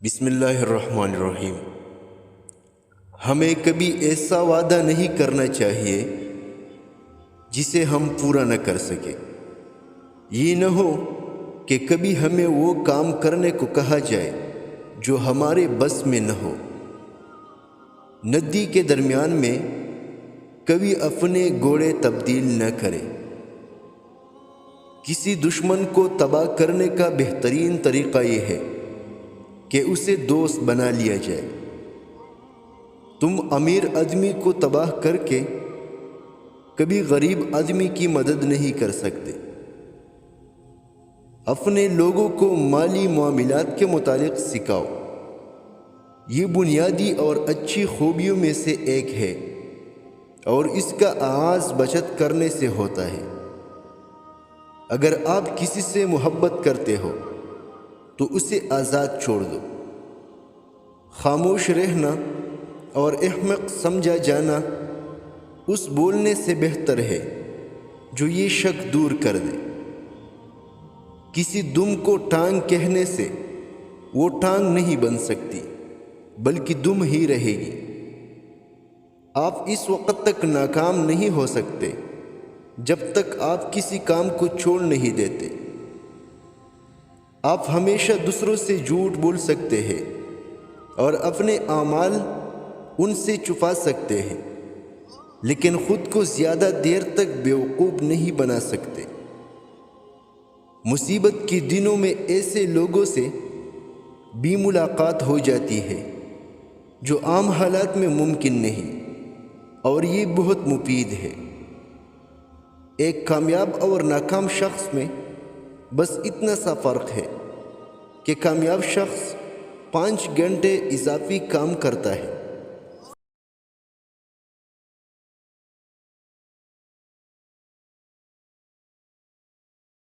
بسم اللہ الرحمن الرحیم۔ ہمیں کبھی ایسا وعدہ نہیں کرنا چاہیے جسے ہم پورا نہ کر سکیں۔ یہ نہ ہو کہ کبھی ہمیں وہ کام کرنے کو کہا جائے جو ہمارے بس میں نہ ہو۔ ندی کے درمیان میں کبھی اپنے گھوڑے تبدیل نہ کرے۔ کسی دشمن کو تباہ کرنے کا بہترین طریقہ یہ ہے کہ اسے دوست بنا لیا جائے۔ تم امیر آدمی کو تباہ کر کے کبھی غریب آدمی کی مدد نہیں کر سکتے۔ اپنے لوگوں کو مالی معاملات کے متعلق سکھاؤ۔ یہ بنیادی اور اچھی خوبیوں میں سے ایک ہے اور اس کا آغاز بچت کرنے سے ہوتا ہے۔ اگر آپ کسی سے محبت کرتے ہو تو اسے آزاد چھوڑ دو۔ خاموش رہنا اور احمق سمجھا جانا اس بولنے سے بہتر ہے جو یہ شک دور کر دے۔ کسی دم کو ٹانگ کہنے سے وہ ٹانگ نہیں بن سکتی بلکہ دم ہی رہے گی۔ آپ اس وقت تک ناکام نہیں ہو سکتے جب تک آپ کسی کام کو چھوڑ نہیں دیتے۔ آپ ہمیشہ دوسروں سے جھوٹ بول سکتے ہیں اور اپنے اعمال ان سے چھپا سکتے ہیں، لیکن خود کو زیادہ دیر تک بیوقوف نہیں بنا سکتے۔ مصیبت کے دنوں میں ایسے لوگوں سے بھی ملاقات ہو جاتی ہے جو عام حالات میں ممکن نہیں، اور یہ بہت مفید ہے۔ ایک کامیاب اور ناکام شخص میں بس اتنا سا فرق ہے کہ کامیاب شخص 5 گھنٹے اضافی کام کرتا ہے